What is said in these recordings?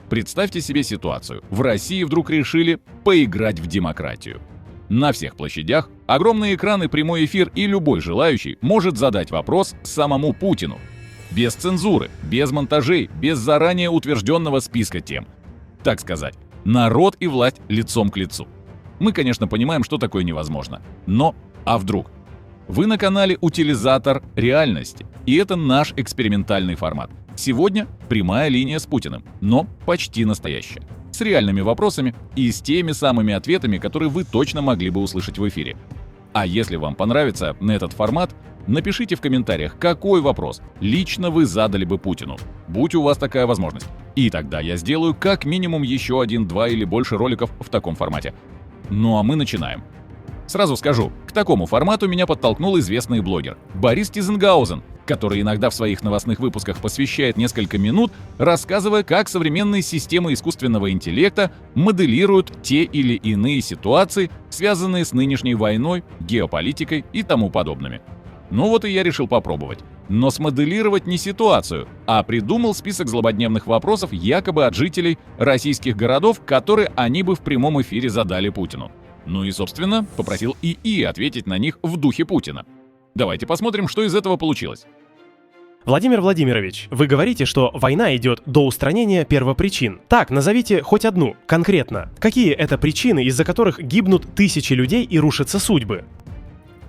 Представьте себе ситуацию. В России вдруг решили поиграть в демократию. На всех площадях огромные экраны, прямой эфир, и любой желающий может задать вопрос самому Путину. Без цензуры, без монтажей, без заранее утвержденного списка тем. Так сказать, народ и власть лицом к лицу. Мы, конечно, понимаем, что такое невозможно. Но, а вдруг? Вы на канале «Утилизатор реальности», и это наш экспериментальный формат. Сегодня прямая линия с Путиным, но почти настоящая. С реальными вопросами и с теми самыми ответами, которые вы точно могли бы услышать в эфире. А если вам понравится этот формат, напишите в комментариях, какой вопрос лично вы задали бы Путину, будь у вас такая возможность. И тогда я сделаю как минимум еще 1, 2 или больше роликов в таком формате. Ну а мы начинаем. Сразу скажу, к такому формату меня подтолкнул известный блогер Борис Тизенгаузен, который иногда в своих новостных выпусках посвящает несколько минут, рассказывая, как современные системы искусственного интеллекта моделируют те или иные ситуации, связанные с нынешней войной, геополитикой и тому подобными. Ну вот и я решил попробовать. Но смоделировать не ситуацию, а придумал список злободневных вопросов якобы от жителей российских городов, которые они бы в прямом эфире задали Путину. Ну и, собственно, попросил ИИ ответить на них в духе Путина. Давайте посмотрим, что из этого получилось. Владимир Владимирович, вы говорите, что война идет до устранения первопричин. Так, назовите хоть одну, конкретно. Какие это причины, из-за которых гибнут тысячи людей и рушатся судьбы?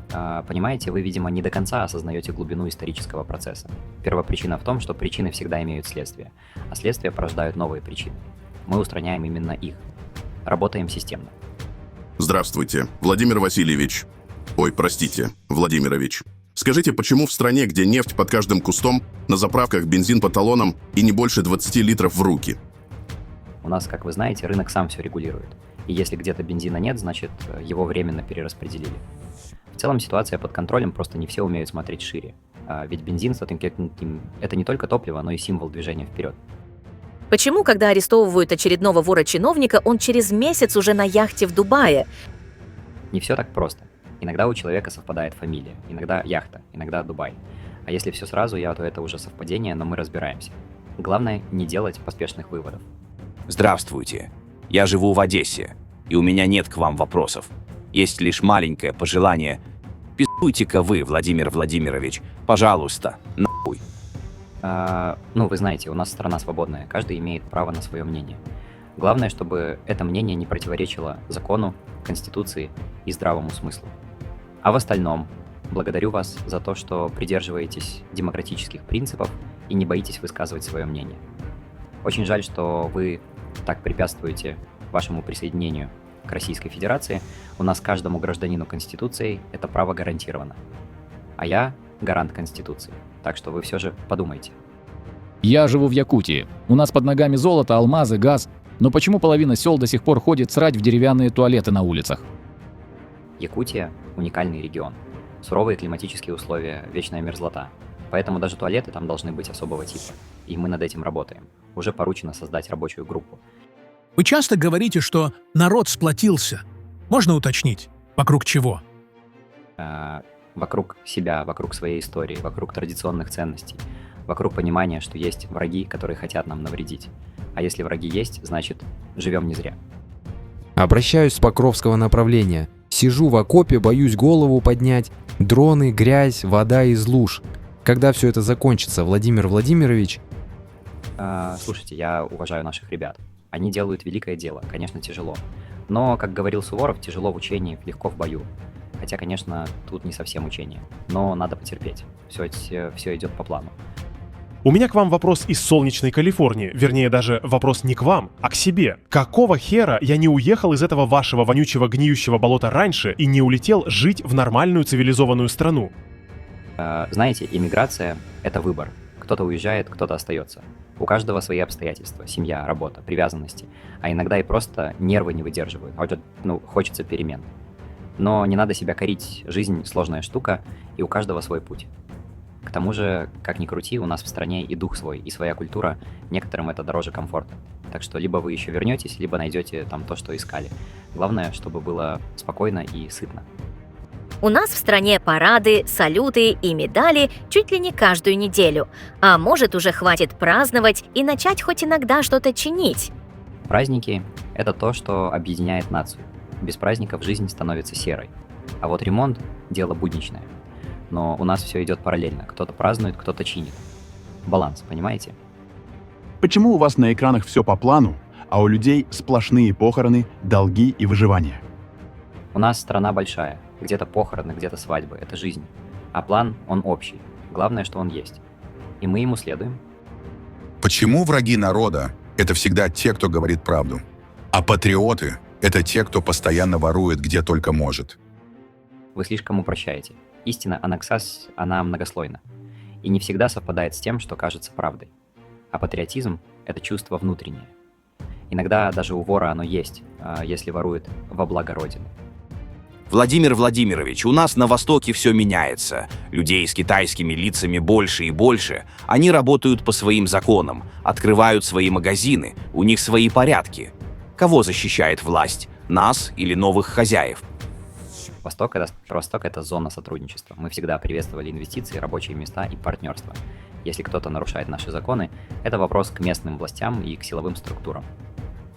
Понимаете, вы, видимо, не до конца осознаете глубину исторического процесса. Первопричина в том, что причины всегда имеют следствие, а следствия порождают новые причины. Мы устраняем именно их. Работаем системно. Здравствуйте, Владимир Васильевич. Ой, простите, Владимирович. Скажите, почему в стране, где нефть под каждым кустом, на заправках бензин по талонам и не больше 20 литров в руки? У нас, как вы знаете, рынок сам все регулирует. И если где-то бензина нет, значит, его временно перераспределили. В целом ситуация под контролем, просто не все умеют смотреть шире. Ведь бензин – это не только топливо, но и символ движения вперед. Почему, когда арестовывают очередного вора-чиновника, он через месяц уже на яхте в Дубае? Не все так просто. Иногда у человека совпадает фамилия, иногда яхта, иногда Дубай. А если все сразу, то это уже совпадение, но мы разбираемся. Главное – не делать поспешных выводов. Здравствуйте. Я живу в Одессе, и у меня нет к вам вопросов. Есть лишь маленькое пожелание. Пиздуйте-ка вы, Владимир Владимирович, пожалуйста, нахуй. Вы знаете, у нас страна свободная, каждый имеет право на свое мнение. Главное, чтобы это мнение не противоречило закону, Конституции и здравому смыслу. А в остальном, благодарю вас за то, что придерживаетесь демократических принципов и не боитесь высказывать свое мнение. Очень жаль, что вы так препятствуете вашему присоединению к Российской Федерации. У нас каждому гражданину Конституцией это право гарантировано. А я гарант Конституции, так что вы все же подумайте. Я живу в Якутии. У нас под ногами золото, алмазы, газ. Но почему половина сел до сих пор ходит срать в деревянные туалеты на улицах? Якутия – уникальный регион. Суровые климатические условия, вечная мерзлота. Поэтому даже туалеты там должны быть особого типа. И мы над этим работаем. Уже поручено создать рабочую группу. Вы часто говорите, что народ сплотился. Можно уточнить, вокруг чего? Вокруг себя, вокруг своей истории, вокруг традиционных ценностей, вокруг понимания, что есть враги, которые хотят нам навредить. А если враги есть, значит, живем не зря. Обращаюсь с Покровского направления. Сижу в окопе, боюсь голову поднять. Дроны, грязь, вода из луж. Когда все это закончится, Владимир Владимирович? Слушайте, я уважаю наших ребят. Они делают великое дело, конечно, тяжело. Но, как говорил Суворов, тяжело в учении, легко в бою. Хотя, конечно, тут не совсем учение. Но надо потерпеть. Все идет по плану. У меня к вам вопрос из солнечной Калифорнии. Вернее, даже вопрос не к вам, а к себе. Какого хера я не уехал из этого вашего вонючего гниющего болота раньше и не улетел жить в нормальную цивилизованную страну? Знаете, иммиграция – это выбор. Кто-то уезжает, кто-то остается. У каждого свои обстоятельства, семья, работа, привязанности. А иногда и просто нервы не выдерживают. Хочется перемен. Но не надо себя корить. Жизнь – сложная штука, и у каждого свой путь. К тому же, как ни крути, у нас в стране и дух свой, и своя культура. Некоторым это дороже комфорта. Так что либо вы еще вернетесь, либо найдете там то, что искали. Главное, чтобы было спокойно и сытно. У нас в стране парады, салюты и медали чуть ли не каждую неделю. А может, уже хватит праздновать и начать хоть иногда что-то чинить? Праздники — это то, что объединяет нацию. Без праздников жизнь становится серой. А вот ремонт — дело будничное. Но у нас все идет параллельно. Кто-то празднует, кто-то чинит. Баланс, понимаете? Почему у вас на экранах все по плану, а у людей сплошные похороны, долги и выживание? У нас страна большая. Где-то похороны, где-то свадьбы. Это жизнь. А план, он общий. Главное, что он есть. И мы ему следуем. Почему враги народа — это всегда те, кто говорит правду? А патриоты — это те, кто постоянно ворует, где только может. Вы слишком упрощаете. Истина, она многослойна. И не всегда совпадает с тем, что кажется правдой. А патриотизм — это чувство внутреннее. Иногда даже у вора оно есть, если ворует во благо Родины. Владимир Владимирович, у нас на Востоке все меняется. Людей с китайскими лицами больше и больше. Они работают по своим законам, открывают свои магазины, у них свои порядки. Кого защищает власть? Нас или новых хозяев? Восток — это зона сотрудничества. Мы всегда приветствовали инвестиции, рабочие места и партнерство. Если кто-то нарушает наши законы, это вопрос к местным властям и к силовым структурам.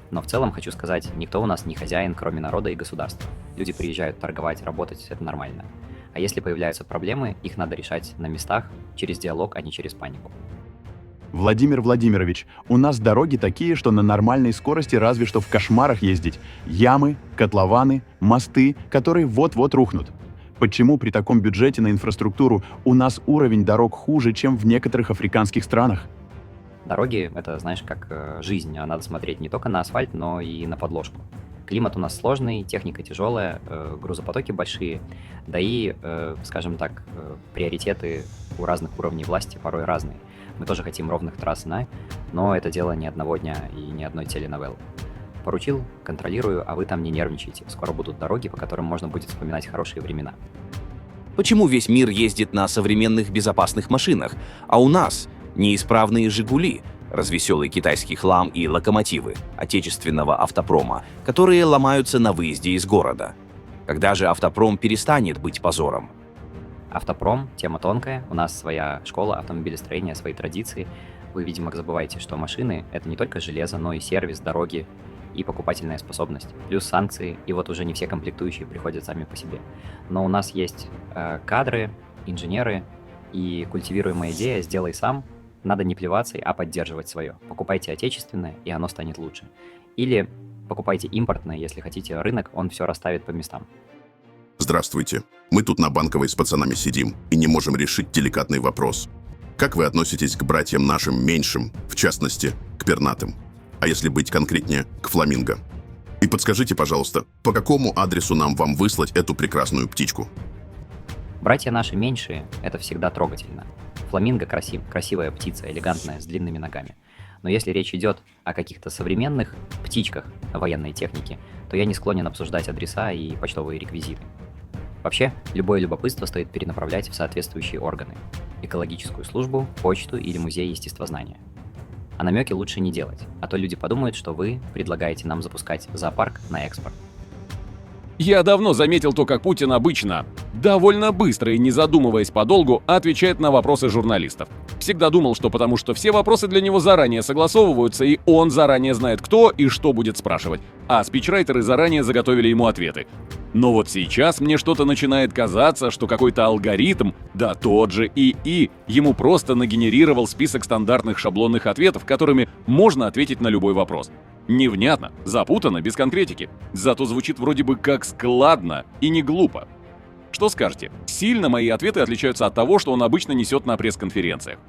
Но в целом хочу сказать, никто у нас не хозяин, кроме народа и государства. Люди приезжают торговать, работать, это нормально. А если появляются проблемы, их надо решать на местах, через диалог, а не через панику. Владимир Владимирович, у нас дороги такие, что на нормальной скорости разве что в кошмарах ездить. Ямы, котлованы, мосты, которые вот-вот рухнут. Почему при таком бюджете на инфраструктуру у нас уровень дорог хуже, чем в некоторых африканских странах? Дороги — это, знаешь, как жизнь, а надо смотреть не только на асфальт, но и на подложку. Климат у нас сложный, техника тяжелая, грузопотоки большие, да и, скажем так, приоритеты у разных уровней власти порой разные. Мы тоже хотим ровных трасс, но это дело не одного дня и не одной теленовеллы. Поручил, контролирую, а вы там не нервничайте. Скоро будут дороги, по которым можно будет вспоминать хорошие времена. Почему весь мир ездит на современных безопасных машинах, а у нас неисправные «Жигули», развеселый китайский хлам и локомотивы отечественного автопрома, которые ломаются на выезде из города? Когда же автопром перестанет быть позором? Автопром — тема тонкая, у нас своя школа автомобилестроения, свои традиции. Вы, видимо, забываете, что машины — это не только железо, но и сервис, дороги и покупательная способность, плюс санкции, и вот уже не все комплектующие приходят сами по себе. Но у нас есть кадры, инженеры и культивируемая идея «сделай сам». Надо не плеваться, а поддерживать свое. Покупайте отечественное, и оно станет лучше. Или покупайте импортное, если хотите рынок, он все расставит по местам. Здравствуйте. Мы тут на Банковой с пацанами сидим и не можем решить деликатный вопрос. Как вы относитесь к братьям нашим меньшим, в частности, к пернатым? А если быть конкретнее, к фламинго? И подскажите, пожалуйста, по какому адресу нам вам выслать эту прекрасную птичку? Братья наши меньшие — это всегда трогательно. Фламинго красивая птица, элегантная, с длинными ногами. Но если речь идет о каких-то современных птичках военной техники, то я не склонен обсуждать адреса и почтовые реквизиты. Вообще, любое любопытство стоит перенаправлять в соответствующие органы. Экологическую службу, почту или музей естествознания. А намеки лучше не делать, а то люди подумают, что вы предлагаете нам запускать зоопарк на экспорт. Я давно заметил то, как Путин обычно, довольно быстро и не задумываясь подолгу, отвечает на вопросы журналистов. Всегда думал, что потому что все вопросы для него заранее согласовываются, и он заранее знает, кто и что будет спрашивать, а спичрайтеры заранее заготовили ему ответы. Но вот сейчас мне что-то начинает казаться, что какой-то алгоритм, да тот же ИИ, ему просто нагенерировал список стандартных шаблонных ответов, которыми можно ответить на любой вопрос. Невнятно, запутанно, без конкретики. Зато звучит вроде бы как складно и не глупо. Что скажете? Сильно мои ответы отличаются от того, что он обычно несет на пресс-конференциях.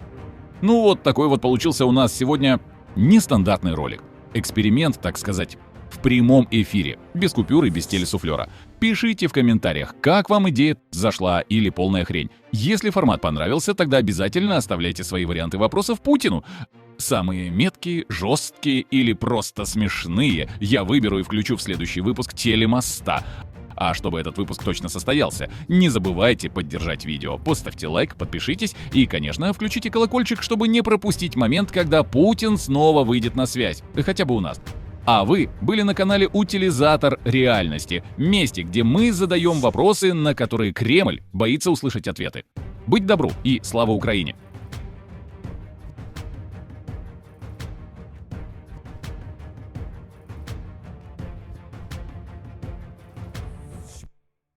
Ну вот такой вот получился у нас сегодня нестандартный ролик. Эксперимент, так сказать, в прямом эфире, без купюр и без телесуфлера. Пишите в комментариях, как вам идея зашла или полная хрень. Если формат понравился, тогда обязательно оставляйте свои варианты вопросов Путину. Самые меткие, жесткие или просто смешные я выберу и включу в следующий выпуск Телемоста. А чтобы этот выпуск точно состоялся, не забывайте поддержать видео, поставьте лайк, подпишитесь и, конечно, включите колокольчик, чтобы не пропустить момент, когда Путин снова выйдет на связь, хотя бы у нас. А вы были на канале «Утилизатор реальности», месте, где мы задаем вопросы, на которые Кремль боится услышать ответы. Быть добру и слава Украине!